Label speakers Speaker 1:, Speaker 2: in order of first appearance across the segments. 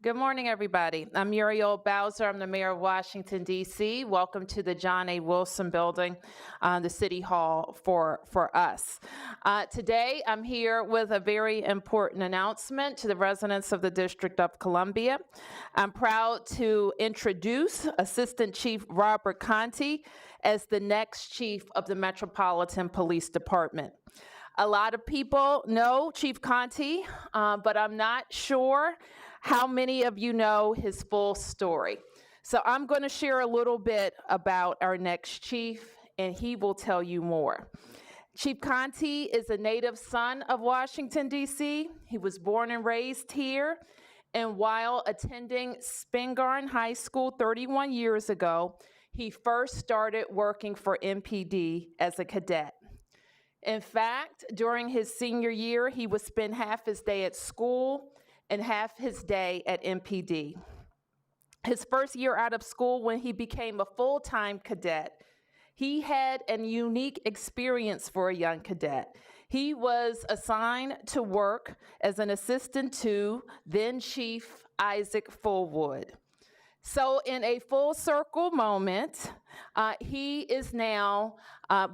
Speaker 1: Good morning, everybody. I'm Muriel Bowser. I'm the mayor of Washington, D.C. Welcome to the John A. Wilson Building, the City Hall for us. Today, I'm here with a very important announcement to the residents of the District of Columbia. I'm proud to introduce Assistant Chief Robert Conte as the next chief of the Metropolitan Police Department. A lot of people know Chief Conte, but I'm not sure how many of you know his full story. So I'm going to share a little bit about our next chief, and he will tell you more. Chief Conte is a native son of Washington, D.C. He was born and raised here, and while attending Spingarn High School 31 years ago, he first started working for MPD as a cadet. In fact, during his senior year, he would spend half his day at school and half his day at MPD. His first year out of school, when he became a full-time cadet, he had a unique experience for a young cadet. He was assigned to work as an assistant to then Chief Isaac Fullwood. So in a full circle moment, he is now,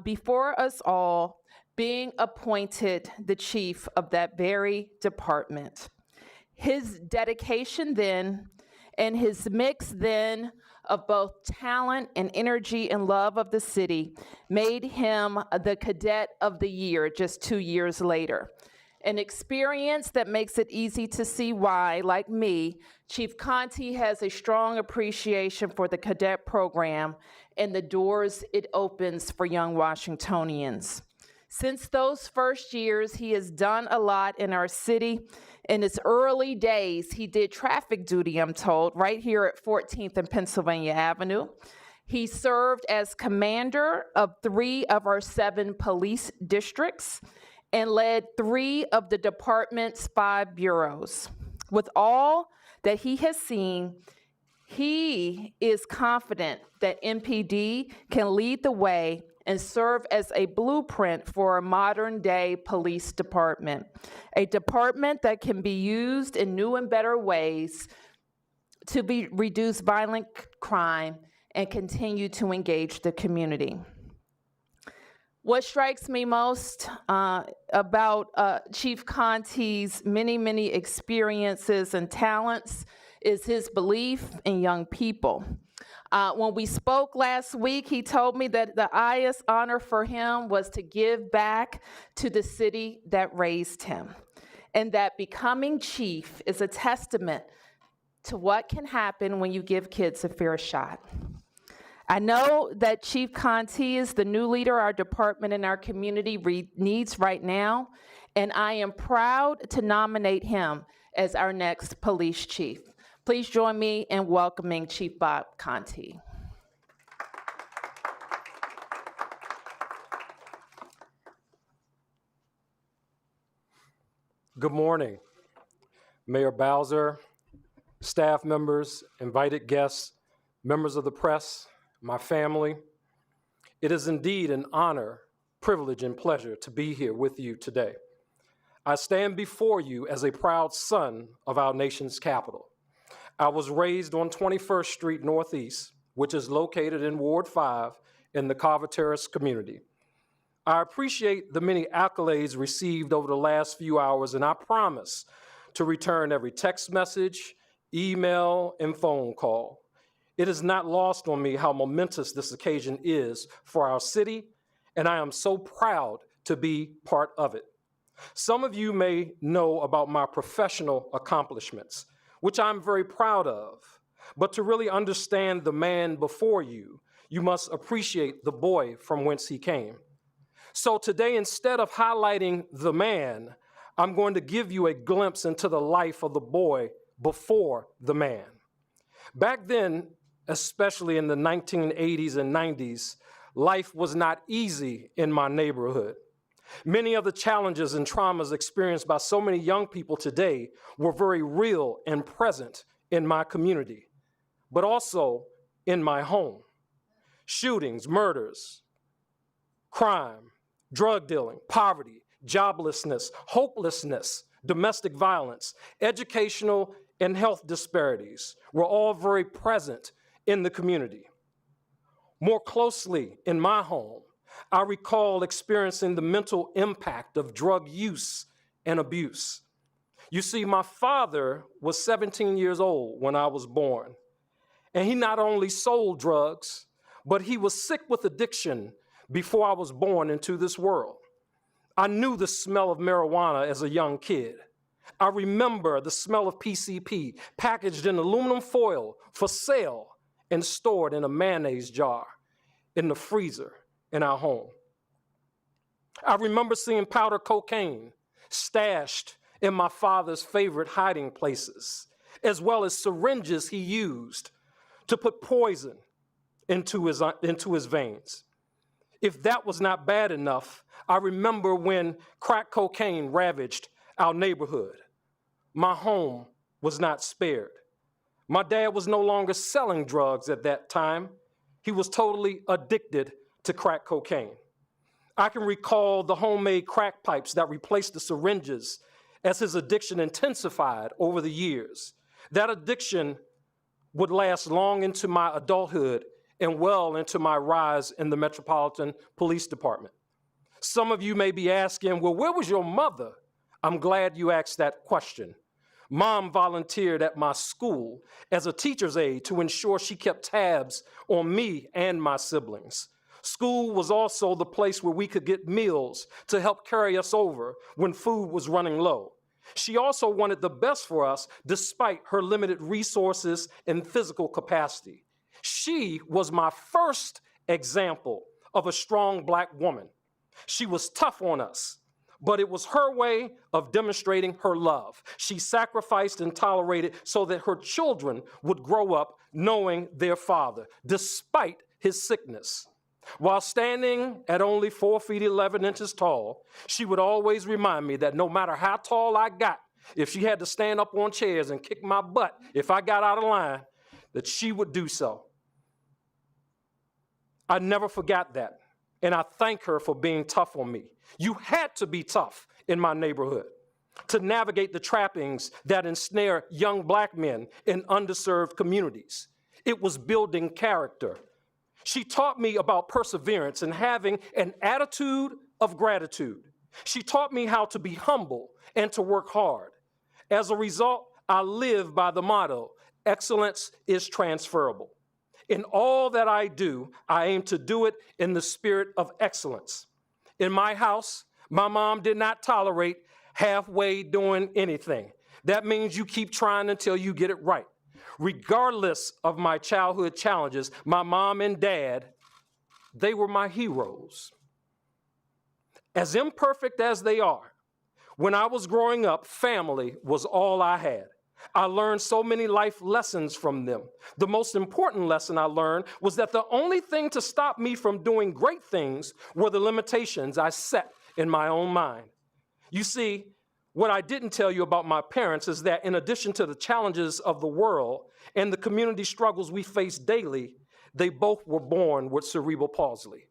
Speaker 1: before us all, being appointed the chief of that very department. His dedication then and his mix then of both talent and energy and love of the city made him the Cadet of the Year just 2 years later. An experience that makes it easy to see why, like me, Chief Conte has a strong appreciation for the cadet program and the doors it opens for young Washingtonians. Since those first years, he has done a lot in our city. In his early days, he did traffic duty, I'm told, right here at 14th and Pennsylvania Avenue. He served as commander of 3 of our 7 police districts and led 3 of the department's 5 bureaus. With all that he has seen, he is confident that MPD can lead the way and serve as a blueprint for a modern-day police department, a department that can be used in new and better ways to reduce violent crime and continue to engage the community. What strikes me most about Chief Conte's many experiences and talents is his belief in young people. When we spoke last week, he told me that the highest honor for him was to give back to the city that raised him, and that becoming chief is a testament to what can happen when you give kids a fair shot. I know that Chief Conte is the new leader our department and our community needs right now, and I am proud to nominate him as our next police chief. Please join me in welcoming Chief Bob Conte.
Speaker 2: Good morning, Mayor Bowser, staff members, invited guests, members of the press, my family. It is indeed an honor, privilege, and pleasure to be here with you today. I stand before you as a proud son of our nation's capital. I was raised on 21st Street Northeast, which is located in Ward 5 in the Carver Terrace community. I appreciate the many accolades received over the last few hours, and I promise to return every text message, email, and phone call. It is not lost on me how momentous this occasion is for our city, and I am so proud to be part of it. Some of you may know about my professional accomplishments, which I'm very proud of. But to really understand the man before you, you must appreciate the boy from whence he came. So today, instead of highlighting the man, I'm going to give you a glimpse into the life of the boy before the man. Back then, especially in the 1980s and 90s, life was not easy in my neighborhood. Many of the challenges and traumas experienced by so many young people today were very real and present in my community, but also in my home. Shootings, murders, crime, drug dealing, poverty, joblessness, hopelessness, domestic violence, educational and health disparities were all very present in the community. More closely in my home, I recall experiencing the mental impact of drug use and abuse. You see, my father was 17 years old when I was born, and he not only sold drugs, but he was sick with addiction before I was born into this world. I knew the smell of marijuana as a young kid. I remember the smell of PCP packaged in aluminum foil for sale and stored in a mayonnaise jar in the freezer in our home. I remember seeing powder cocaine stashed in my father's favorite hiding places, as well as syringes he used to put poison into his veins. If that was not bad enough, I remember when crack cocaine ravaged our neighborhood. My home was not spared. My dad was no longer selling drugs at that time. He was totally addicted to crack cocaine. I can recall the homemade crack pipes that replaced the syringes as his addiction intensified over the years. That addiction would last long into my adulthood and well into my rise in the Metropolitan Police Department. Some of you may be asking, well, where was your mother? I'm glad you asked that question. Mom volunteered at my school as a teacher's aide to ensure she kept tabs on me and my siblings. School was also the place where we could get meals to help carry us over when food was running low. She also wanted the best for us despite her limited resources and physical capacity. She was my first example of a strong Black woman. She was tough on us, but it was her way of demonstrating her love. She sacrificed and tolerated so that her children would grow up knowing their father, despite his sickness. While standing at only 4 feet 11 inches tall, she would always remind me that no matter how tall I got, if she had to stand up on chairs and kick my butt if I got out of line, that she would do so. I never forgot that, and I thank her for being tough on me. You had to be tough in my neighborhood to navigate the trappings that ensnare young Black men in underserved communities. It was building character. She taught me about perseverance and having an attitude of gratitude. She taught me how to be humble and to work hard. As a result, I live by the motto, excellence is transferable. In all that I do, I aim to do it in the spirit of excellence. In my house, my mom did not tolerate halfway doing anything. That means you keep trying until you get it right. Regardless of my childhood challenges, my mom and dad, they were my heroes. As imperfect as they are, when I was growing up, family was all I had. I learned so many life lessons from them. The most important lesson I learned was that the only thing to stop me from doing great things were the limitations I set in my own mind. You see, what I didn't tell you about my parents is that in addition to the challenges of the world and the community struggles we face daily, they both were born with cerebral palsy.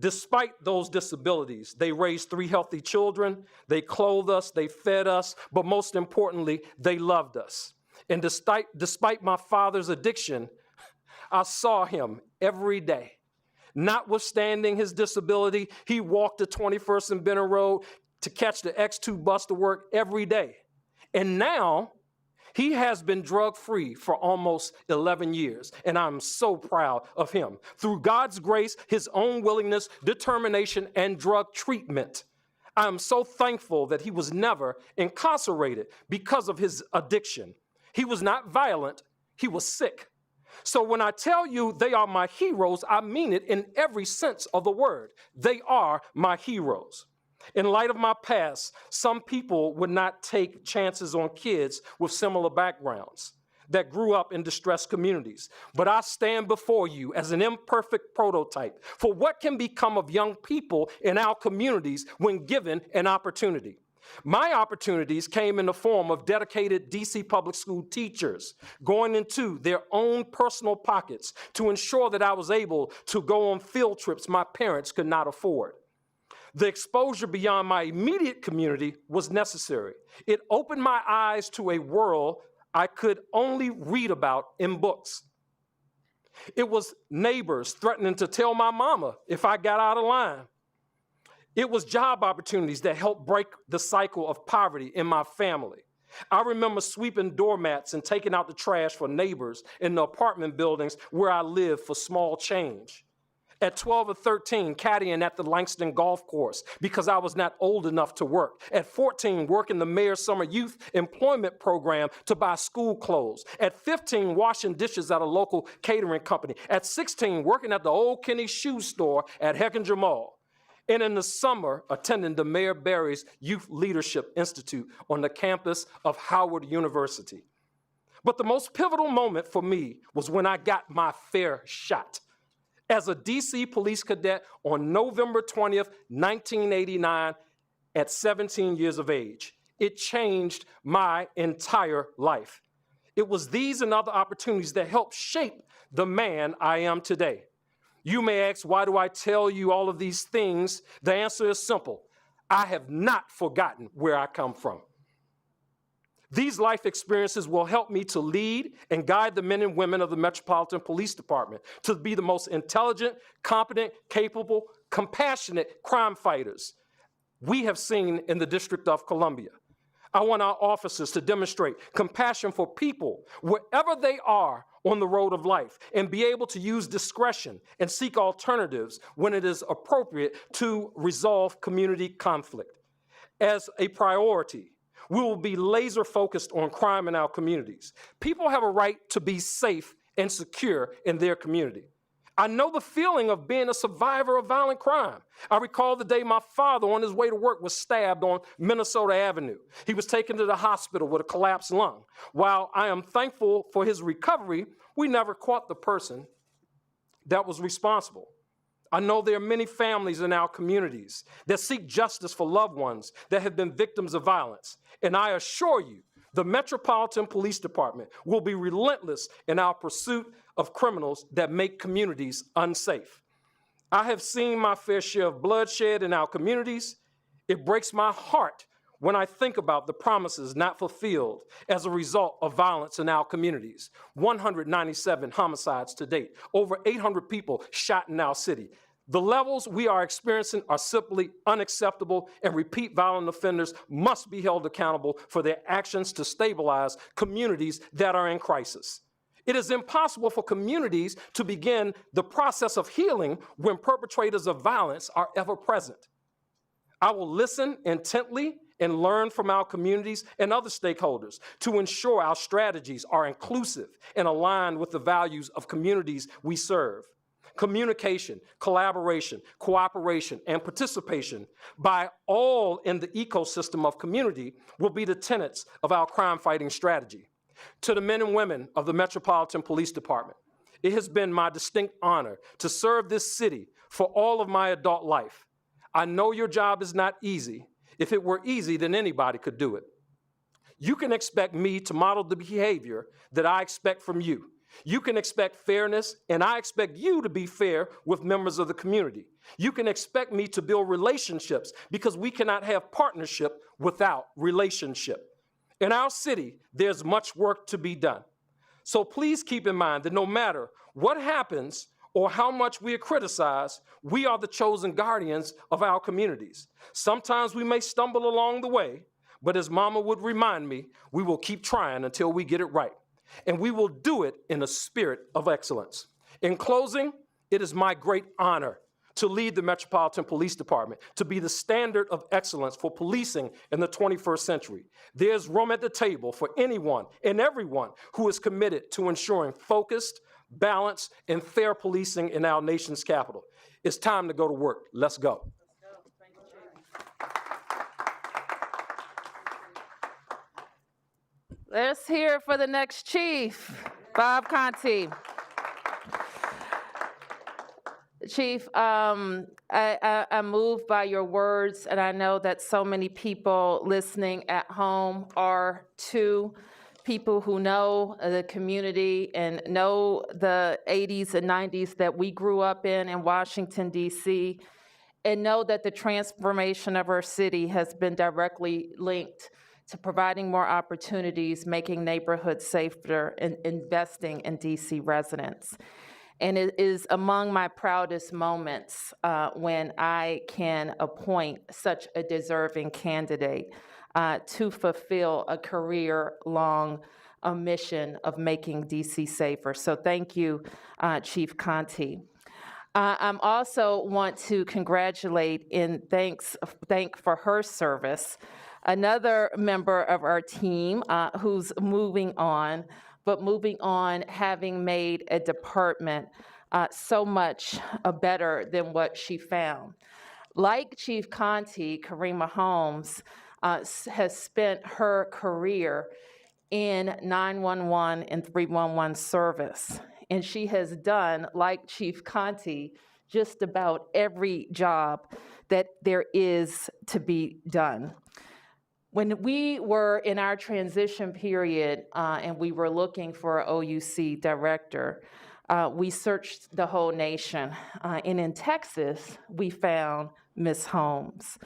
Speaker 2: Despite those disabilities, they raised 3 healthy children, they clothed us, they fed us, but most importantly, they loved us. And despite my father's addiction, I saw him every day. Notwithstanding his disability, he walked the 21st and Benner Road to catch the X2 bus to work every day. And now, he has been drug-free for almost 11 years, and I'm so proud of him. Through God's grace, his own willingness, determination, and drug treatment, I'm so thankful that he was never incarcerated because of his addiction. He was not violent, he was sick. So when I tell you they are my heroes, I mean it in every sense of the word. They are my heroes. In light of my past, some people would not take chances on kids with similar backgrounds that grew up in distressed communities. But I stand before you as an imperfect prototype for what can become of young people in our communities when given an opportunity. My opportunities came in the form of dedicated DC public school teachers going into their own personal pockets to ensure that I was able to go on field trips my parents could not afford. The exposure beyond my immediate community was necessary. It opened my eyes to a world I could only read about in books. It was neighbors threatening to tell my mama if I got out of line. It was job opportunities that helped break the cycle of poverty in my family. I remember sweeping doormats and taking out the trash for neighbors in the apartment buildings where I lived for small change. At 12 or 13, caddying at the Langston golf course because I was not old enough to work. At 14, working the Mayor's Summer Youth Employment Program to buy school clothes. At 15, washing dishes at a local catering company. At 16, working at the Old Kenny Shoe Store at Heckinger Mall. And in the summer, attending the Mayor Barry's Youth Leadership Institute on the campus of Howard University. But the most pivotal moment for me was when I got my fair shot. As a DC police cadet on November 20th, 1989, at 17 years of age. It changed my entire life. It was these and other opportunities that helped shape the man I am today. You may ask, why do I tell you all of these things? The answer is simple. I have not forgotten where I come from. These life experiences will help me to lead and guide the men and women of the Metropolitan Police Department to be the most intelligent, competent, capable, compassionate crime fighters we have seen in the District of Columbia. I want our officers to demonstrate compassion for people wherever they are on the road of life and be able to use discretion and seek alternatives when it is appropriate to resolve community conflict. As a priority, we will be laser focused on crime in our communities. People have a right to be safe and secure in their community. I know the feeling of being a survivor of violent crime. I recall the day my father on his way to work was stabbed on Minnesota Avenue. He was taken to the hospital with a collapsed lung. While I am thankful for his recovery, we never caught the person that was responsible. I know there are many families in our communities that seek justice for loved ones that have been victims of violence. And I assure you, the Metropolitan Police Department will be relentless in our pursuit of criminals that make communities unsafe. I have seen my fair share of bloodshed in our communities. It breaks my heart when I think about the promises not fulfilled as a result of violence in our communities. 197 homicides to date, over 800 people shot in our city. The levels we are experiencing are simply unacceptable, and repeat violent offenders must be held accountable for their actions to stabilize communities that are in crisis. It is impossible for communities to begin the process of healing when perpetrators of violence are ever present. I will listen intently and learn from our communities and other stakeholders to ensure our strategies are inclusive and aligned with the values of communities we serve. Communication, collaboration, cooperation, and participation by all in the ecosystem of community will be the tenets of our crime-fighting strategy. To the men and women of the Metropolitan Police Department, it has been my distinct honor to serve this city for all of my adult life. I know your job is not easy. If it were easy, then anybody could do it. You can expect me to model the behavior that I expect from you. You can expect fairness, and I expect you to be fair with members of the community. You can expect me to build relationships because we cannot have partnership without relationship. In our city, there's much work to be done. So please keep in mind that no matter what happens or how much we are criticized, we are the chosen guardians of our communities. Sometimes we may stumble along the way, but as Mama would remind me, we will keep trying until we get it right. And we will do it in a spirit of excellence. In closing, it is my great honor to lead the Metropolitan Police Department, to be the standard of excellence for policing in the 21st century. There's room at the table for anyone and everyone who is committed to ensuring focused, balanced, and fair policing in our nation's capital. It's time to go to work. Let's go.
Speaker 1: Let's hear it for the next chief, Bob Contee. Chief, I'm moved by your words, and I know that so many people listening at home are too. People who know the community and know the 80s and 90s that we grew up in Washington, D.C. and know that the transformation of our city has been directly linked to providing more opportunities, making neighborhoods safer, and investing in DC residents. And it is among my proudest moments when I can appoint such a deserving candidate to fulfill a career-long mission of making DC safer. So thank you, Chief Contee. I also want to congratulate and thank for her service another member of our team who's moving on, but moving on having made a department so much better than what she found. Like Chief Contee, Karima Holmes has spent her career in 911 and 311 service. And she has done, like Chief Contee, just about every job that there is to be done. When we were in our transition period and we were looking for an OUC director, we searched the whole nation. And in Texas, we found Ms. Holmes.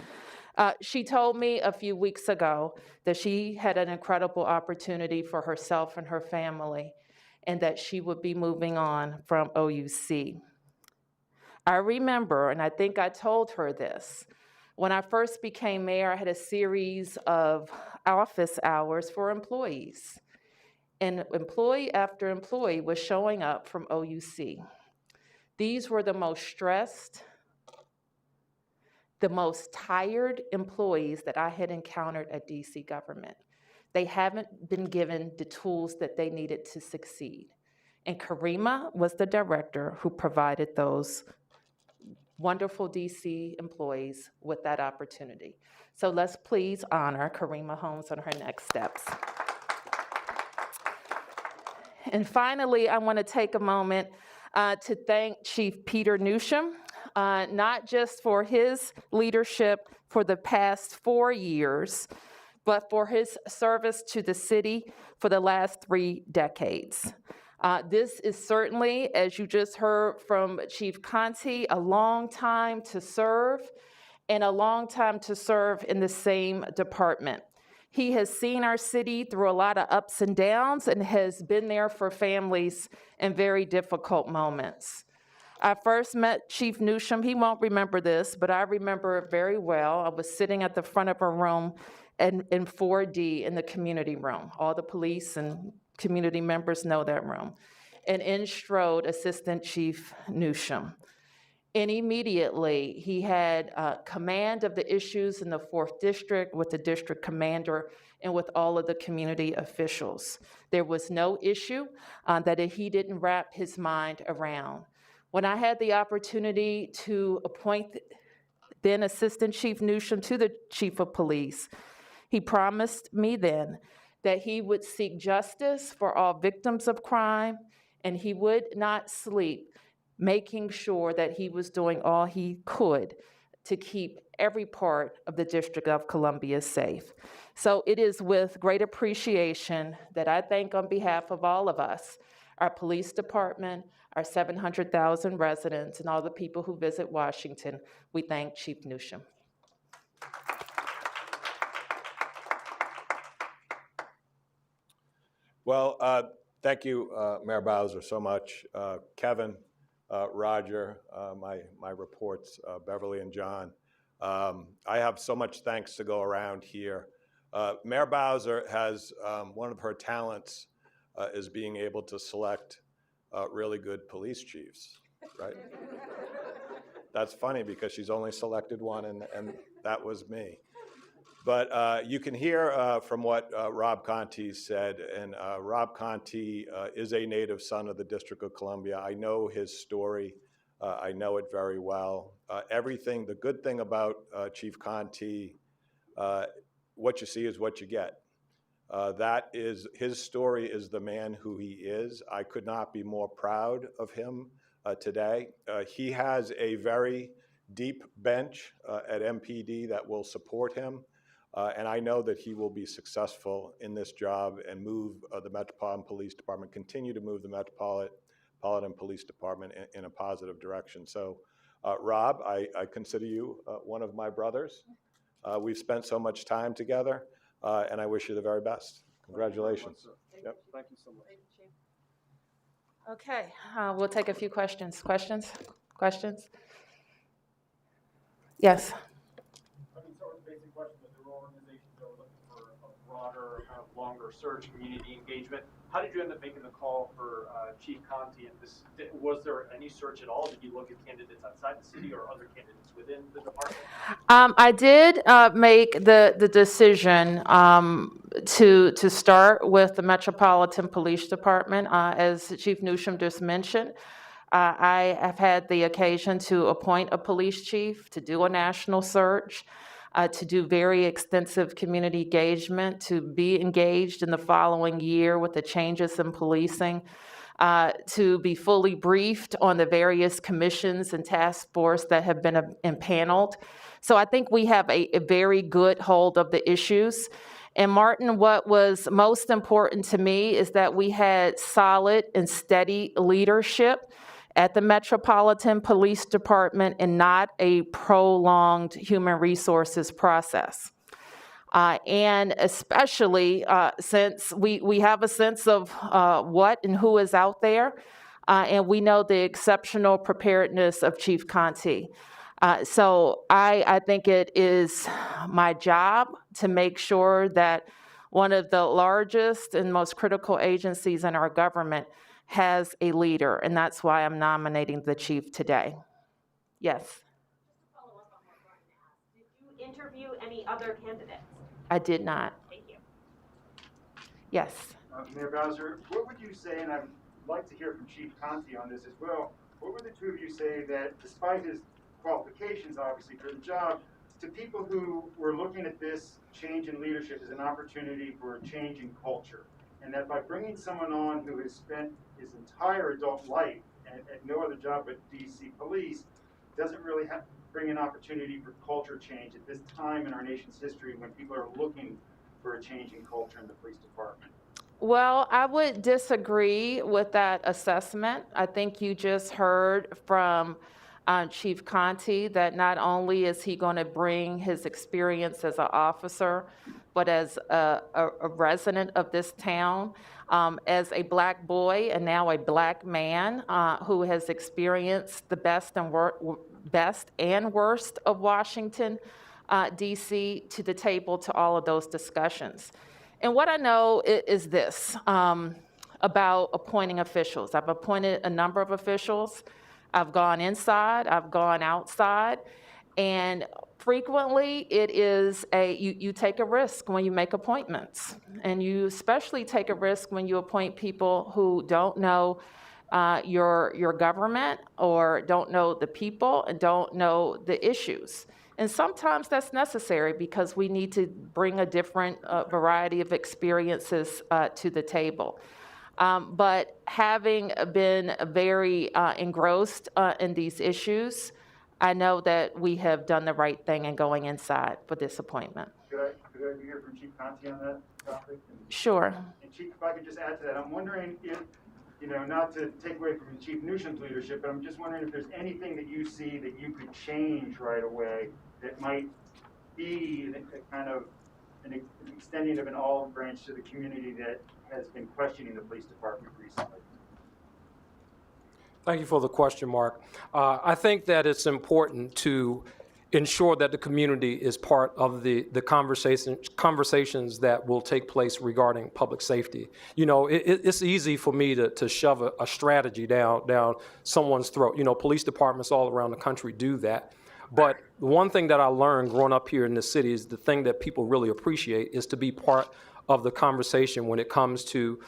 Speaker 1: She told me a few weeks ago that she had an incredible opportunity for herself and her family, and that she would be moving on from OUC. I remember, and I think I told her this, when I first became mayor, I had a series of office hours for employees. And employee after employee was showing up from OUC. These were the most stressed, the most tired employees that I had encountered at DC government. They haven't been given the tools that they needed to succeed. And Karima was the director who provided those wonderful DC employees with that opportunity. So let's please honor Karima Holmes on her next steps. And finally, I want to take a moment to thank Chief Peter Newsham, not just for his leadership for the past 4 years, but for his service to the city for the last 3 decades. This is certainly, as you just heard from Chief Contee, a long time to serve, and a long time to serve in the same department. He has seen our city through a lot of ups and downs and has been there for families in very difficult moments. I first met Chief Newsham. He won't remember this, but I remember it very well. I was sitting at the front of a room in 4D in the community room. All the police and community members know that room. And in strode Assistant Chief Newsham. And immediately he had command of the issues in the 4th District with the district commander and with all of the community officials. There was no issue that he didn't wrap his mind around. When I had the opportunity to appoint then Assistant Chief Newsham to the Chief of Police, he promised me then that he would seek justice for all victims of crime, and he would not sleep, making sure that he was doing all he could to keep every part of the District of Columbia safe. So it is with great appreciation that I thank on behalf of all of us, our police department, our 700,000 residents, and all the people who visit Washington, we thank Chief Newsham.
Speaker 3: Well, thank you, Mayor Bowser, so much. Kevin, Roger, my reports, Beverly and John. I have so much thanks to go around here. Mayor Bowser has, one of her talents is being able to select really good police chiefs, right? That's funny because she's only selected one, and that was me. But you can hear from what Rob Contee said, and Rob Contee is a native son of the District of Columbia. I know his story. I know it very well. The good thing about Chief Contee, what you see is what you get. His story is the man who he is. I could not be more proud of him today. He has a very deep bench at MPD that will support him. And I know that he will be successful in this job and move the Metropolitan Police Department, continue to move the Metropolitan Police Department in a positive direction. So Rob, I consider you one of my brothers. We've spent so much time together, and I wish you the very best. Congratulations. Yep.
Speaker 2: Thank you so much.
Speaker 1: Okay, we'll take a few questions. Questions? Yes.
Speaker 4: I mean, sort of basic question, but there were organizations that were looking for a broader, kind of longer search, community engagement. How did you end up making the call for Chief Conte? And was there any search at all? Did you look at candidates outside the city or other candidates within the department?
Speaker 1: I did make the decision to start with the Metropolitan Police Department, as Chief Newsham just mentioned. I have had the occasion to appoint a police chief, to do a national search, to do very extensive community engagement, to be engaged in the following year with the changes in policing, to be fully briefed on the various commissions and task force that have been impaneled. So I think we have a very good hold of the issues. And Martin, what was most important to me is that we had solid and steady leadership at the Metropolitan Police Department and not a prolonged human resources process. And especially since we have a sense of what and who is out there, and we know the exceptional preparedness of Chief Conte. So I think it is my job to make sure that one of the largest and most critical agencies in our government has a leader, and that's why I'm nominating the chief today. Yes?
Speaker 5: Just to follow up on what Martin asked, did you interview any other candidates?
Speaker 1: I did not.
Speaker 5: Thank you.
Speaker 1: Yes?
Speaker 6: Mayor Bowser, what would you say, and I'd like to hear from Chief Conte on this as well, what would the two of you say that despite his qualifications, obviously, for the job, to people who were looking at this change in leadership as an opportunity for a change in culture, and that by bringing someone on who has spent his entire adult life at no other job but DC Police, doesn't really bring an opportunity for culture change at this time in our nation's history when people are looking for a change in culture in the police department?
Speaker 1: Well, I would disagree with that assessment. I think you just heard from Chief Conte that not only is he going to bring his experience as an officer, but as a resident of this town, as a Black boy and now a Black man who has experienced the best and worst of Washington, D.C., to the table to all of those discussions. And what I know is this about appointing officials. I've appointed a number of officials. I've gone inside, I've gone outside, and frequently it is you take a risk when you make appointments, and you especially take a risk when you appoint people who don't know your government or don't know the people and don't know the issues. And sometimes that's necessary because we need to bring a different variety of experiences to the table. But having been very engrossed in these issues, I know that we have done the right thing in going inside for this appointment.
Speaker 6: Could I hear from Chief Conte on that topic?
Speaker 1: Sure.
Speaker 6: And Chief, if I could just add to that, I'm wondering if, not to take away from Chief Newsham's leadership, but I'm just wondering if there's anything that you see that you could change right away that might be a kind of an extending of an olive branch to the community that has been questioning the police department recently.
Speaker 2: Thank you for the question, Mark. I think that it's important to ensure that the community is part of the conversations that will take place regarding public safety. It's easy for me to shove a strategy down someone's throat. Police departments all around the country do that. But the one thing that I learned growing up here in this city is the thing that people really appreciate is to be part of the conversation when it comes to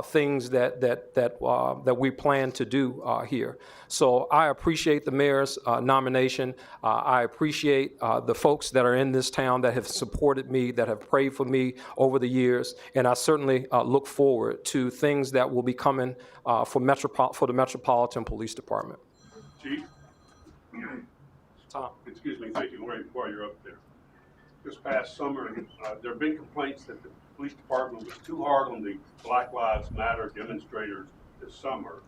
Speaker 2: things that we plan to do here. So I appreciate the mayor's nomination. I appreciate the folks that are in this town that have supported me, that have prayed for me over the years, and I certainly look forward to things that will be coming for the Metropolitan Police Department.
Speaker 7: Chief?
Speaker 2: Tom.
Speaker 7: Excuse me, thank you, while you're up there. This past summer, there have been complaints that the police department was too hard on the Black Lives Matter demonstrators this summer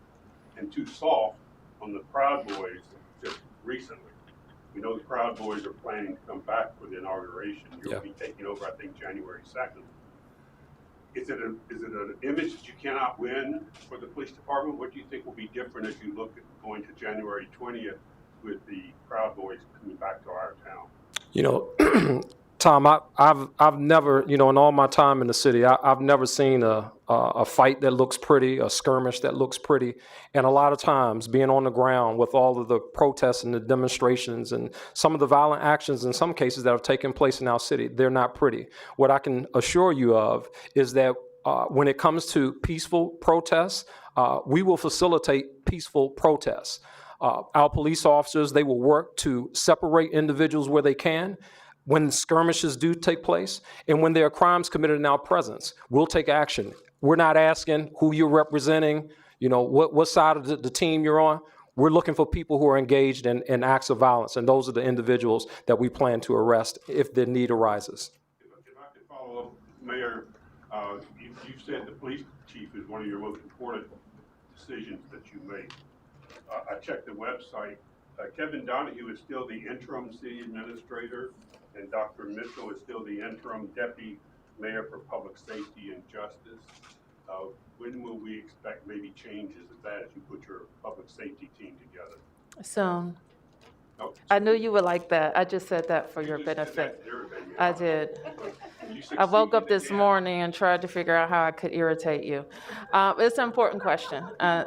Speaker 7: and too soft on the Proud Boys that recently. We know the Proud Boys are planning to come back for the inauguration. You'll
Speaker 2: Yeah.
Speaker 7: be taking over, I think, January 2nd. Is it an image that you cannot win for the police department? What do you think will be different as you look at going to January 20th with the Proud Boys coming back to our town?
Speaker 2: You know, Tom, I've never, you know, in all my time in the city, I've never seen a fight that looks pretty, a skirmish that looks pretty. And a lot of times being on the ground with all of the protests and the demonstrations and some of the violent actions in some cases that have taken place in our city, they're not pretty. What I can assure you of is that when it comes to peaceful protests, we will facilitate peaceful protests. Our police officers, they will work to separate individuals where they can. When skirmishes do take place and when there are crimes committed in our presence, we'll take action. We're not asking who you're representing, you know, what side of the team you're on. We're looking for people who are engaged in acts of violence, and those are the individuals that we plan to arrest if the need arises.
Speaker 7: If I could follow up, Mayor, you said the police chief is one of your most important decisions that you make. I checked the website. Kevin Donahue is still the interim city administrator, and Dr. Mitchell is still the interim deputy mayor for public safety and justice. When will we expect maybe changes of that as you put your public safety team together?
Speaker 1: Soon.
Speaker 7: Oh,
Speaker 1: I knew you would like that. I just said that for
Speaker 7: you
Speaker 1: your
Speaker 7: just said
Speaker 1: benefit.
Speaker 7: that to everybody.
Speaker 1: I did.
Speaker 7: You
Speaker 1: I woke up
Speaker 7: succeeded
Speaker 1: this
Speaker 7: again.
Speaker 1: morning and tried to figure out how I could irritate you. It's an important question.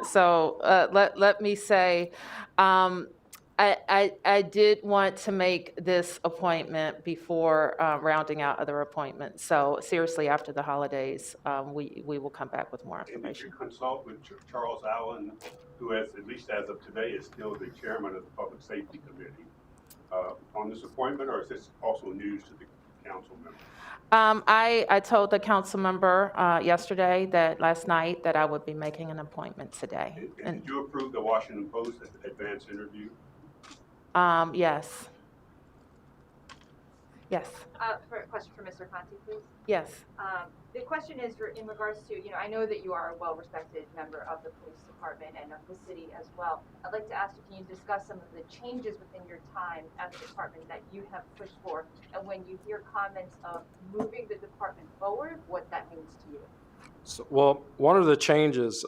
Speaker 1: So let me say, I did want to make this appointment before rounding out other appointments. So seriously, after the holidays, we will come back with more
Speaker 7: And did
Speaker 1: information.
Speaker 7: you consult with Charles Allen, who has, at least as of today, is still the chairman of the Public Safety Committee on this appointment, or is this also news to the council members?
Speaker 1: I told the council member yesterday last night that I would be making an appointment today.
Speaker 7: And did you approve the Washington Post advance interview?
Speaker 1: Yes. Yes.
Speaker 5: For a question for Mr. Conte, please.
Speaker 1: Yes.
Speaker 5: The question is in regards to, I know that you are a well-respected member of the police department and of the city as well. I'd like to ask you, can you discuss some of the changes within your time at the department that you have pushed for? And when you hear comments of moving the department forward, what that means to you?
Speaker 2: So, well, one of the changes,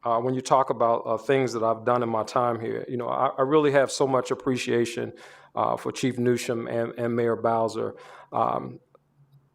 Speaker 2: when you talk about things that I've done in my time here, you know, I really have so much appreciation for Chief Newsham and Mayor Bowser.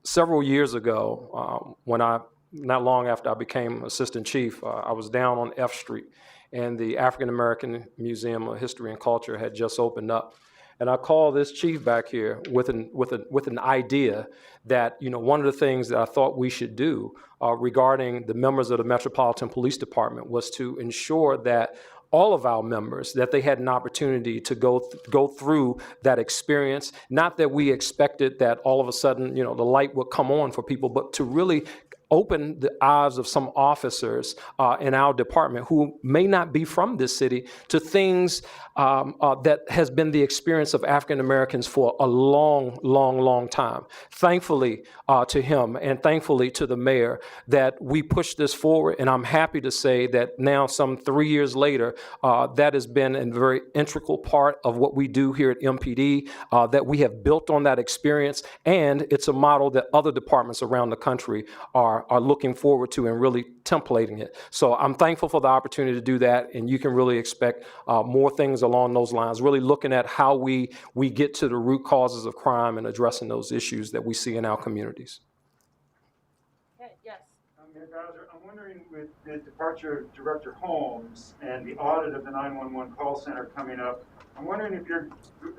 Speaker 2: Several years ago, not long after I became assistant chief, I was down on F Street, and the African American Museum of History and Culture had just opened up. And I called this chief back here with an idea that, you know, one of the things that I thought we should do regarding the members of the Metropolitan Police Department was to ensure that all of our members, that they had an opportunity to go through that experience. Not that we expected that all of a sudden, you know, the light would come on for people, but to really open the eyes of some officers in our department who may not be from this city to things that has been the experience of African Americans for a long time. Thankfully to him and thankfully to the mayor that we pushed this forward, and I'm happy to say that now some 3 years later, that has been a very integral part of what we do here at MPD, that we have built on that experience, and it's a model that other departments around the country are looking forward to and really templating it. So I'm thankful for the opportunity to do that, and you can really expect more things along those lines, really looking at how we get to the root causes of crime and addressing those issues that we see in our communities.
Speaker 1: Okay, yes.
Speaker 6: Mayor Bowser, I'm wondering with the departure of Director Holmes and the audit of the 911 call center coming up, I'm wondering if you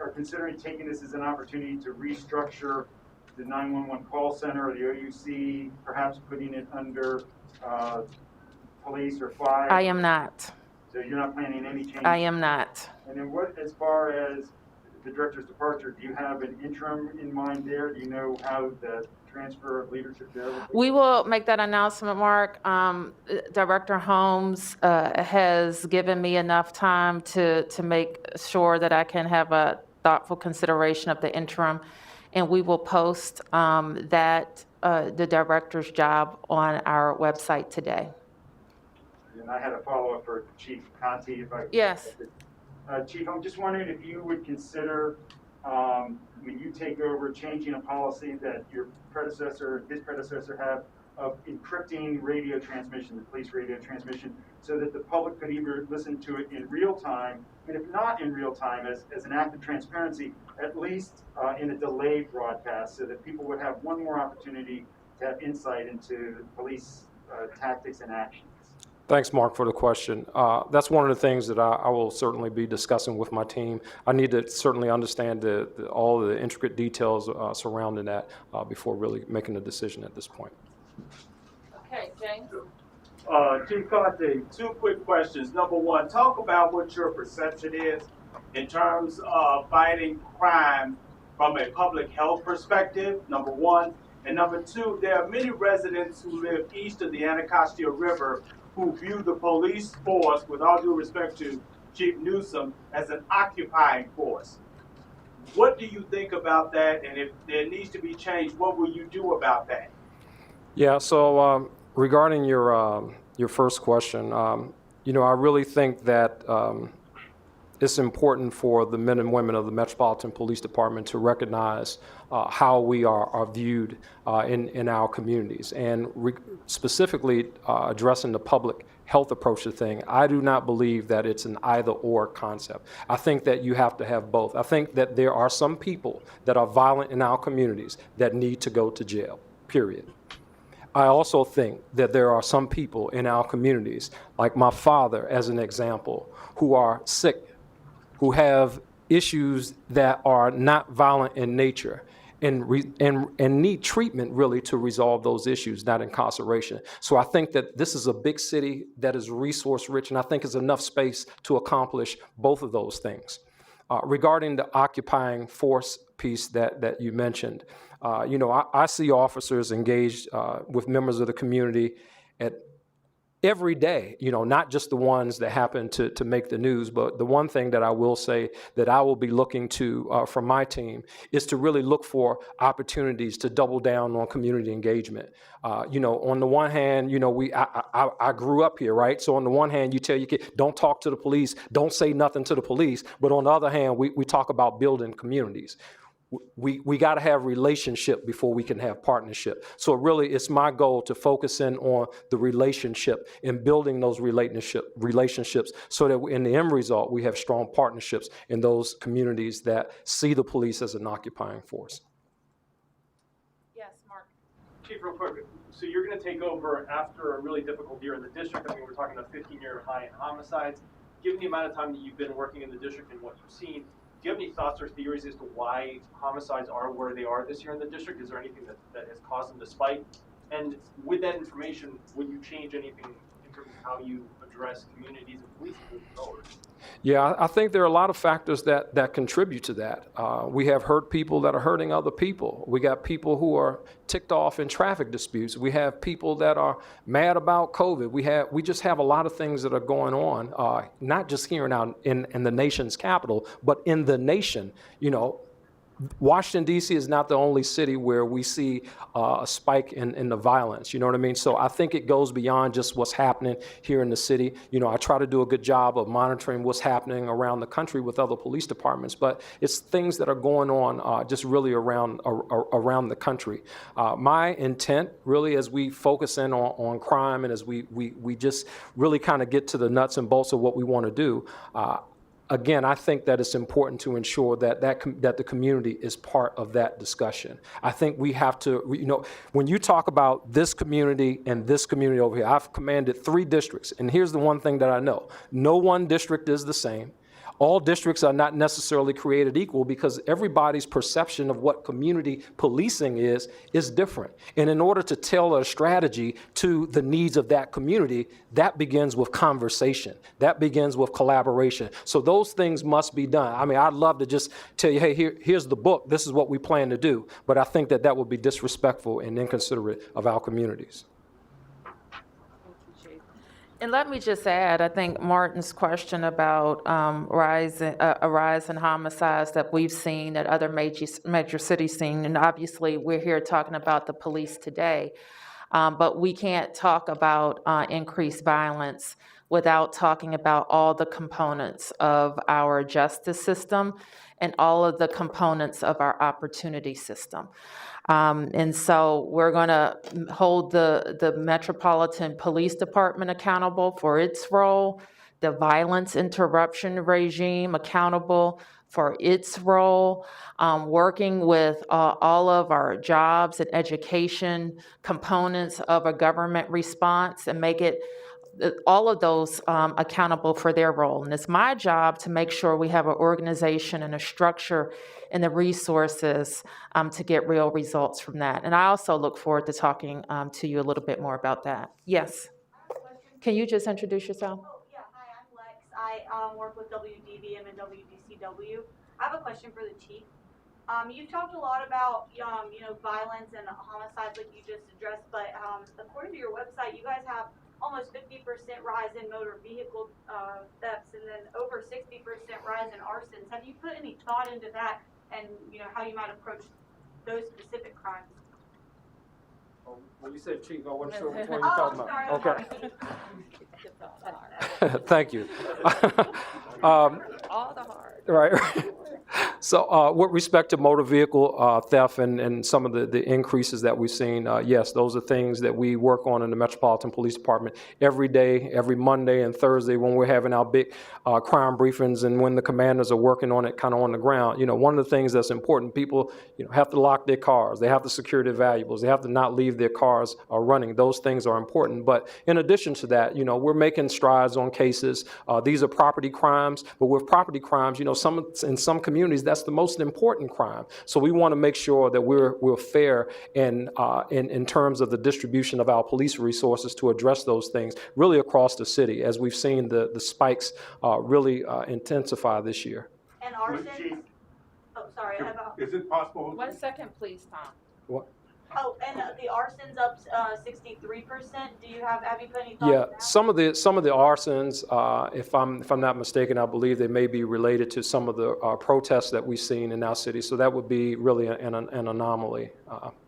Speaker 6: are considering taking this as an opportunity to restructure the 911 call center or the OUC, perhaps putting it under police or fire?
Speaker 1: I am not.
Speaker 6: So you're not planning any changes?
Speaker 1: I am not.
Speaker 6: And then what, as far as the director's departure, do you have an interim in mind there? Do you know how the transfer of leadership there will be?
Speaker 1: We will make that announcement, Mark. Director Holmes has given me enough time to make sure that I can have a thoughtful consideration of the interim, and we will post the director's job on our website today.
Speaker 6: And I had a follow-up for Chief Contee, if I could.
Speaker 1: Yes.
Speaker 6: Chief, I'm just wondering if you would consider, when you take over, changing a policy that your predecessor, his predecessor had of encrypting radio transmission, the police radio transmission, so that the public could either listen to it in real time, and if not in real time, as an act of transparency, at least in a delayed broadcast, so that people would have one more opportunity to have insight into police tactics and actions.
Speaker 2: Thanks, Mark, for the question. That's one of the things that I will certainly be discussing with my team. I need to certainly understand all the intricate details surrounding that before really making a decision at this point.
Speaker 1: Okay, James?
Speaker 8: Chief Conte, two quick questions. Number one, talk about what your perception is in terms of fighting crime from a public health perspective, number one. And number two, there are many residents who live east of the Anacostia River who view the police force, with all due respect to Chief Newsom, as an occupying force. What do you think about that? And if there needs to be change, what will you do about that?
Speaker 2: Yeah, so regarding your first question, I really think that it's important for the men and women of the Metropolitan Police Department to recognize how we are viewed in our communities. And specifically addressing the public health approach to the thing, I do not believe that it's an either-or concept. I think that you have to have both. I think that there are some people that are violent in our communities that need to go to jail, period. I also think that there are some people in our communities, like my father as an example, who are sick, who have issues that are not violent in nature and need treatment really to resolve those issues, not incarceration. So I think that this is a big city that is resource rich, and I think is enough space to accomplish both of those things. Regarding the occupying force piece that you mentioned, I see officers engaged with members of the community at every day, not just the ones that happen to make the news, but the one thing that I will say that I will be looking to from my team is to really look for opportunities to double down on community engagement. On the one hand, I grew up here, right? So on the one hand, you tell your kid, don't talk to the police, don't say nothing to the police. But on the other hand, we talk about building communities. We got to have relationship before we can have partnership. So really, it's my goal to focus in on the relationship and building those relationships so that in the end result, we have strong partnerships in those communities that see the police as an occupying force.
Speaker 1: Yes, Mark.
Speaker 4: Chief, real quick, so you're going to take over after a really difficult year in the district. I mean, we're talking a 15-year high in homicides. Given the amount of time that you've been working in the district and what you've seen, do you have any thoughts or theories as to why homicides are where they are this year in the district? Is there anything that has caused them to spike? And with that information, would you change anything in terms of how you address communities and police moving forward?
Speaker 2: Yeah, I think there are a lot of factors that contribute to that. We have hurt people that are hurting other people. We got people who are ticked off in traffic disputes. We have people that are mad about COVID. We just have a lot of things that are going on, not just here in the nation's capital, but in the nation. Washington, D.C. is not the only city where we see a spike in the violence, you know what I mean? So I think it goes beyond just what's happening here in the city. I try to do a good job of monitoring what's happening around the country with other police departments, but it's things that are going on just really around the country. My intent really, as we focus in on crime and as we just really kind of get to the nuts and bolts of what we want to do, again, I think that it's important to ensure that the community is part of that discussion. I think we have to, when you talk about this community and this community over here, I've commanded 3 districts, and here's the one thing that I know. No one district is the same. All districts are not necessarily created equal because everybody's perception of what community policing is different. And in order to tailor a strategy to the needs of that community, that begins with conversation. That begins with collaboration. So those things must be done. I mean, I'd love to just tell you, hey, here's the book. This is what we plan to do. But I think that would be disrespectful and inconsiderate of our communities.
Speaker 1: And let me just add, I think Martin's question about a rise in homicides that we've seen, that other major cities seen, and obviously we're here talking about the police today. But we can't talk about increased violence without talking about all the components of our justice system and all of the components of our opportunity system. And so we're going to hold the Metropolitan Police Department accountable for its role, the violence interruption regime accountable for its role, working with all of our jobs and education components of a government response and make it all of those accountable for their role. And it's my job to make sure we have an organization and a structure and the resources to get real results from that. And I also look forward to talking to you a little bit more about that. Yes. Can you just introduce yourself?
Speaker 9: Oh, yeah. Hi, I'm Lex. I work with WDVM and WDC.gov. I have a question for the chief. You've talked a lot about, violence and homicides like you just addressed, but according to your website, you guys have almost 50% rise in motor vehicle thefts and then over 60% rise in arsons. Have you put any thought into that and, how you might approach those specific crimes?
Speaker 2: When you said chief, I wasn't sure which one you're talking
Speaker 9: sorry,
Speaker 2: about.
Speaker 9: sorry.
Speaker 2: Okay. Thank you.
Speaker 1: All the hard.
Speaker 2: Right. So with respect to motor vehicle theft and some of the increases that we've seen, yes, those are things that we work on in the Metropolitan Police Department every day, every Monday and Thursday when we're having our big crime briefings and when the commanders are working on it kind of on the ground. One of the things that's important, people have to lock their cars. They have to secure their valuables. They have to not leave their cars running. Those things are important. But in addition to that, we're making strides on cases. These are property crimes, but with property crimes, in some communities, that's the most important crime. So we want to make sure that we're fair in terms of the distribution of our police resources to address those things really across the city, as we've seen the spikes really intensify this year.
Speaker 9: And arsons? Oh, sorry.
Speaker 7: Is it possible?
Speaker 1: 1 second, please, Tom.
Speaker 2: What?
Speaker 9: Oh, and the arsons up 63%. Have you put any thought
Speaker 2: Yeah,
Speaker 9: to that?
Speaker 2: some of the arsons, if I'm not mistaken, I believe they may be related to some of the protests that we've seen in our city. So that would be really an anomaly.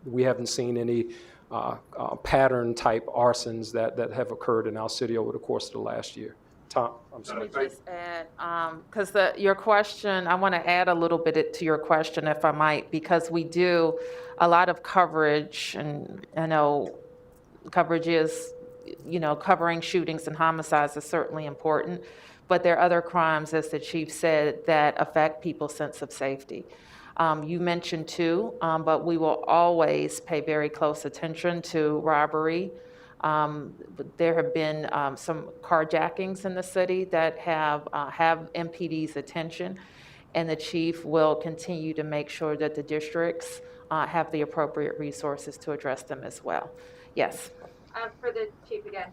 Speaker 2: We haven't seen any pattern type arsons that have occurred in our city over the course of the last year. Tom, I'm sorry.
Speaker 1: Let me just add, because your question, I want to add a little bit to your question, if I might, because we do a lot of coverage, and I know coverage is, covering shootings and homicides is certainly important, but there are other crimes, as the chief said, that affect people's sense of safety. You mentioned two, but we will always pay very close attention to robbery. There have been some carjackings in the city that have MPD's attention, and the chief will continue to make sure that the districts have the appropriate resources to address them as well. Yes.
Speaker 5: For the chief again,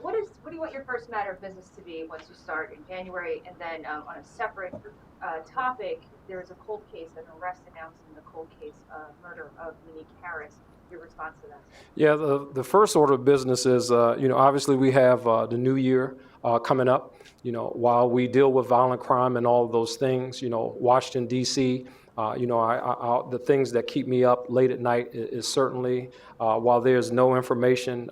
Speaker 5: what do you want your first matter of business to be once you start in January? And then on a separate topic, there is a cold case, an arrest announced in the cold case murder of Unique Harris. Your response to that?
Speaker 2: Yeah, the first order of business is, obviously we have the new year coming up. While we deal with violent crime and all of those things, Washington, D.C., the things that keep me up late at night is certainly, while there's no information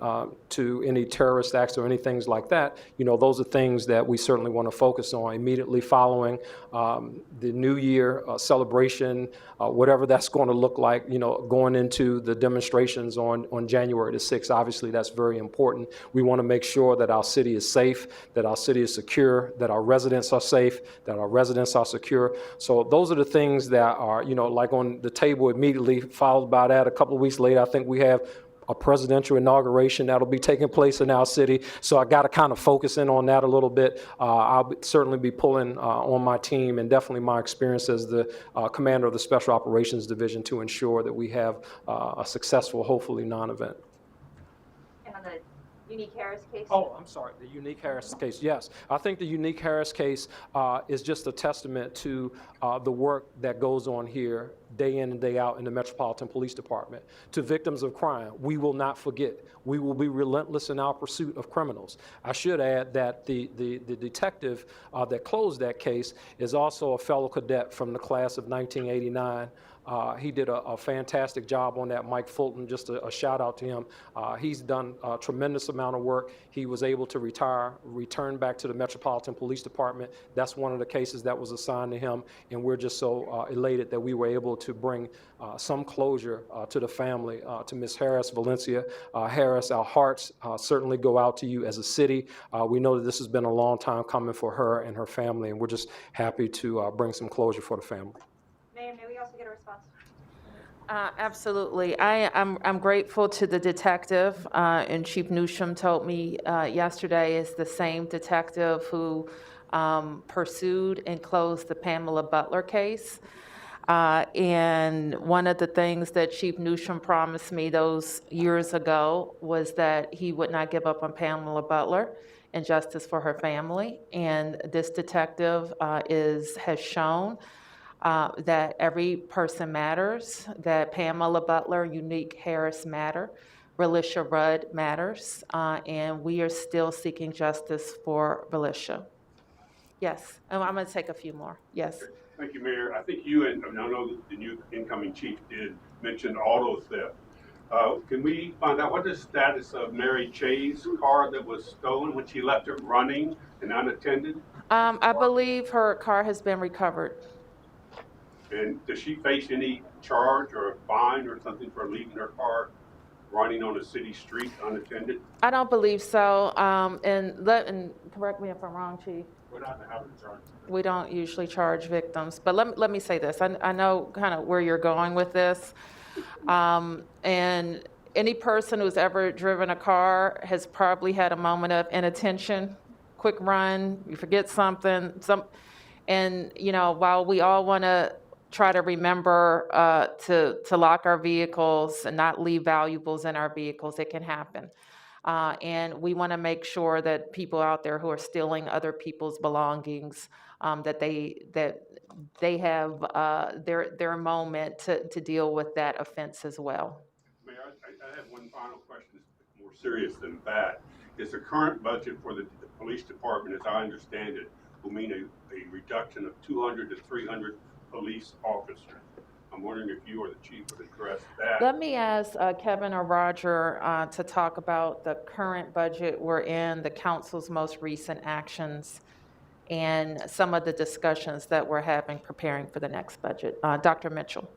Speaker 2: to any terrorist acts or any things like that, those are things that we certainly want to focus on immediately following the New Year celebration, whatever that's going to look like, going into the demonstrations on January the 6th. Obviously, that's very important. We want to make sure that our city is safe, that our city is secure, that our residents are safe, that our residents are secure. So those are the things that are, like on the table immediately, followed by that a couple of weeks later. I think we have a presidential inauguration that'll be taking place in our city. So I got to kind of focus in on that a little bit. I'll certainly be pulling on my team and definitely my experience as the commander of the Special Operations Division to ensure that we have a successful, hopefully, non-event.
Speaker 5: And on the Unique Harris case?
Speaker 2: Oh, I'm sorry, the Unique Harris case. Yes, I think the Unique Harris case is just a testament to the work that goes on here day in and day out in the Metropolitan Police Department. To victims of crime, we will not forget. We will be relentless in our pursuit of criminals. I should add that the detective that closed that case is also a fellow cadet from the class of 1989. He did a fantastic job on that. Mike Fulton, just a shout out to him. He's done a tremendous amount of work. He was able to return back to the Metropolitan Police Department. That's one of the cases that was assigned to him, and we're just so elated that we were able to bring some closure to the family, to Ms. Harris, Valencia Harris. Our hearts certainly go out to you as a city. We know that this has been a long time coming for her and her family, and we're just happy to bring some closure for the family.
Speaker 5: Mayor, may we also get a response?
Speaker 1: Absolutely. I'm grateful to the detective, and Chief Newsham told me yesterday is the same detective who pursued and closed the Pamela Butler case. And one of the things that Chief Newsham promised me those years ago was that he would not give up on Pamela Butler and justice for her family. And this detective has shown that every person matters, that Pamela Butler, Unique Harris matter, Relisha Rudd matters, and we are still seeking justice for Relisha. Yes, and I'm going to take a few more. Yes.
Speaker 7: Thank you, Mayor. I think you and I know that the new incoming chief did mention auto theft. Can we find out what the status of Mary Chay's car that was stolen when she left it running and unattended?
Speaker 1: I believe her car has been recovered.
Speaker 7: And does she face any charge or a fine or something for leaving her car running on a city street unattended?
Speaker 1: I don't believe so. And correct me if I'm wrong, Chief.
Speaker 7: We're not in the habit of charging.
Speaker 1: We don't usually charge victims, but let me say this. I know kind of where you're going with this. And any person who's ever driven a car has probably had a moment of inattention, quick run, you forget something, and you know, while we all want to try to remember to lock our vehicles and not leave valuables in our vehicles, it can happen. And we want to make sure that people out there who are stealing other people's belongings, that they have their moment to deal with that offense as well.
Speaker 7: Mayor, I have one final question that's more serious than that. Is the current budget for the police department, as I understand it, will mean a reduction of 200 to 300 police officers? I'm wondering if you or the chief would address that.
Speaker 1: Let me ask Kevin or Roger to talk about the current budget we're in, the council's most recent actions, and some of the discussions that we're having preparing for the next budget. Dr. Mitchell.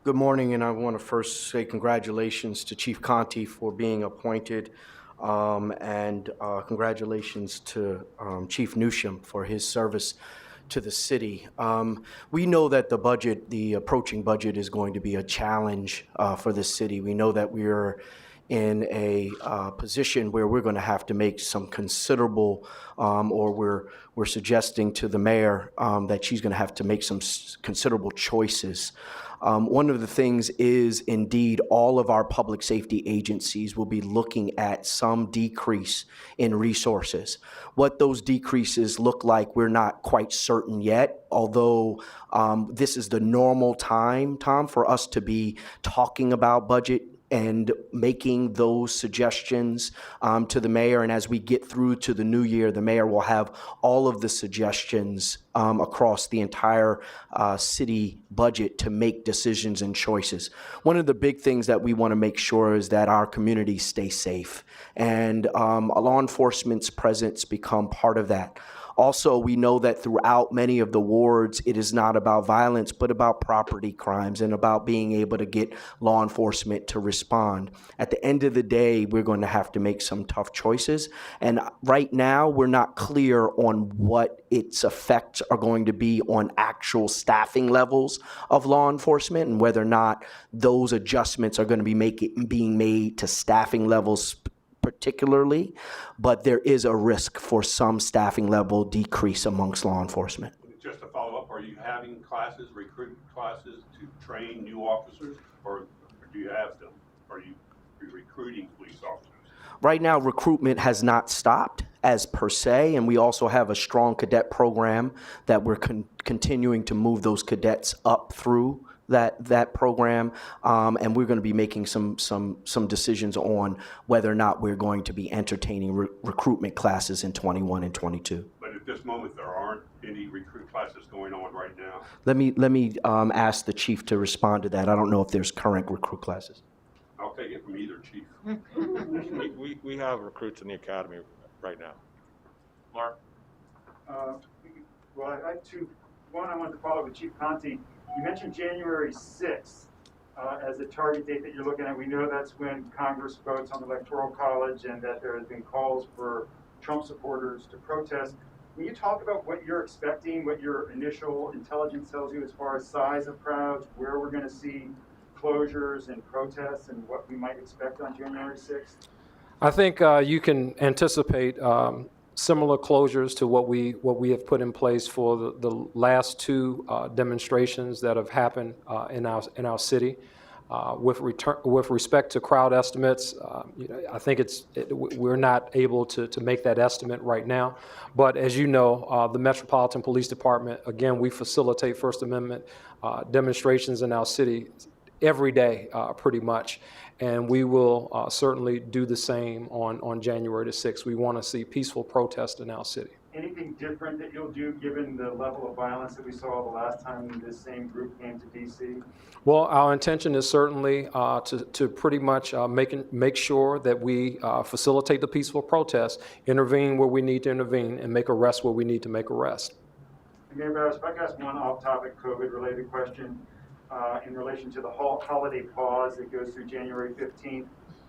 Speaker 10: Good morning, and I want to first say congratulations to Chief Conte for being appointed, and congratulations to Chief Newsham for his service to the city. We know that the approaching budget is going to be a challenge for the city. We know that we're in a position where we're going to have to make some considerable, or we're suggesting to the mayor that she's going to have to make some considerable choices. One of the things is indeed all of our public safety agencies will be looking at some decrease in resources. What those decreases look like, we're not quite certain yet, although this is the normal time, Tom, for us to be talking about budget and making those suggestions to the mayor. And as we get through to the new year, the mayor will have all of the suggestions across the entire city budget to make decisions and choices. One of the big things that we want to make sure is that our communities stay safe, and law enforcement's presence become part of that. Also, we know that throughout many of the wards, it is not about violence, but about property crimes and about being able to get law enforcement to respond. At the end of the day, we're going to have to make some tough choices. And right now, we're not clear on what its effects are going to be on actual staffing levels of law enforcement and whether or not those adjustments are going to be being made to staffing levels particularly, but there is a risk for some staffing level decrease amongst law enforcement.
Speaker 7: Just to follow up, are you having classes, recruitment classes to train new officers, or do you have them? Are you recruiting police officers?
Speaker 10: Right now, recruitment has not stopped as per se, and we also have a strong cadet program that we're continuing to move those cadets up through that program, and we're going to be making some decisions on whether or not we're going to be entertaining recruitment classes in 21 and 22.
Speaker 7: But if at this moment, there aren't any recruit classes going on right now.
Speaker 10: Let me ask the chief to respond to that. I don't know if there's current recruit classes.
Speaker 7: I'll take it from either chief.
Speaker 11: We have recruits in the academy right now.
Speaker 4: Mark?
Speaker 6: Well, I have two. One, I wanted to follow up with Chief Conte. You mentioned January 6th as a target date that you're looking at. We know that's when Congress votes on the Electoral College and that there has been calls for Trump supporters to protest. Can you talk about what you're expecting, what your initial intelligence tells you as far as size of crowds, where we're going to see closures and protests, and what we might expect on January 6th?
Speaker 2: I think you can anticipate similar closures to what we have put in place for the last two demonstrations that have happened in our city. With respect to crowd estimates, I think we're not able to make that estimate right now. But as you know, the Metropolitan Police Department, again, we facilitate First Amendment demonstrations in our city every day, pretty much. And we will certainly do the same on January the 6th. We want to see peaceful protest in our city.
Speaker 6: Anything different that you'll do given the level of violence that we saw the last time this same group came to D.C.?
Speaker 2: Well, our intention is certainly to pretty much make sure that we facilitate the peaceful protest, intervene where we need to intervene, and make arrests where we need to make arrests.
Speaker 6: Mayor Bowser, if I could ask one off-topic COVID-related question in relation to the holiday pause that goes through January 15th.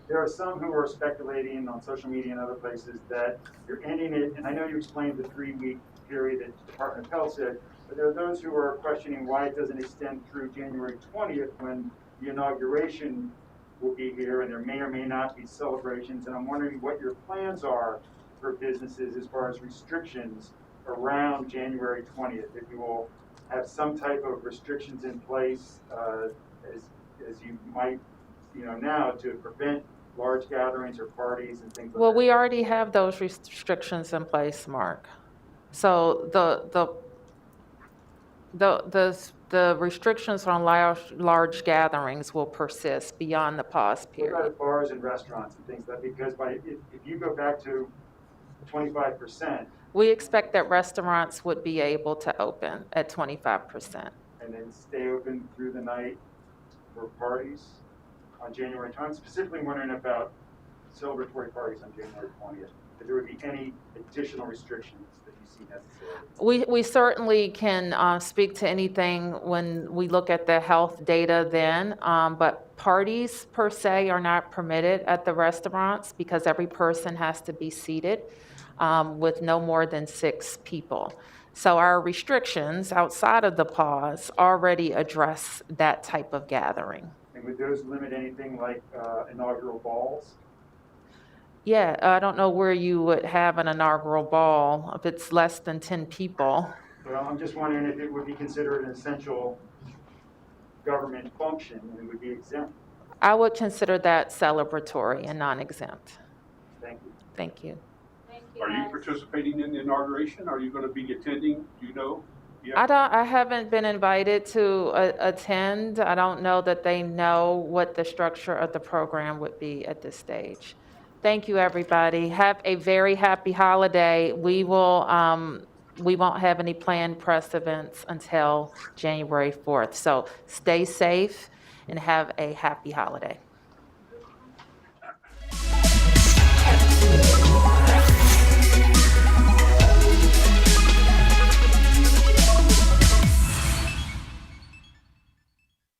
Speaker 6: There are some who are speculating on social media and other places that you're ending it, and I know you explained the 3-week period that the Department of Health said, but there are those who are questioning why it doesn't extend through January 20th when the inauguration will be here and there may or may not be celebrations, and I'm wondering what your plans are for businesses as far as restrictions around January 20th, if you will have some type of restrictions in place as you might, now to prevent large gatherings or parties and things like that.
Speaker 1: Well, we already have those restrictions in place, Mark. So the restrictions on large gatherings will persist beyond the pause
Speaker 6: What about
Speaker 1: period.
Speaker 6: at bars and restaurants and things like that? Because if you go back to 25%,
Speaker 1: We expect that restaurants would be able to open at 25%.
Speaker 6: and then stay open through the night for parties on January 20th. I'm specifically wondering about celebratory parties on January 20th. If there would be any additional restrictions that you see necessary.
Speaker 1: We certainly can speak to anything when we look at the health data then, but parties per se are not permitted at the restaurants because every person has to be seated with no more than 6 people. So our restrictions outside of the pause already address that type of gathering.
Speaker 6: And would those limit anything like inaugural balls?
Speaker 1: Yeah, I don't know where you would have an inaugural ball if it's less than 10 people.
Speaker 6: Well, I'm just wondering if it would be considered an essential government function and it would be exempt.
Speaker 1: I would consider that celebratory and non-exempt.
Speaker 6: Thank you.
Speaker 1: Thank you.
Speaker 9: Thank you,
Speaker 7: Are you
Speaker 9: guys.
Speaker 7: participating in the inauguration? Are you going to be attending? Do you know? Yeah.
Speaker 1: I haven't been invited to attend. I don't know that they know what the structure of the program would be at this stage. Thank you, everybody. Have a very happy holiday. We won't have any planned press events until January 4th. So stay safe and have a happy holiday.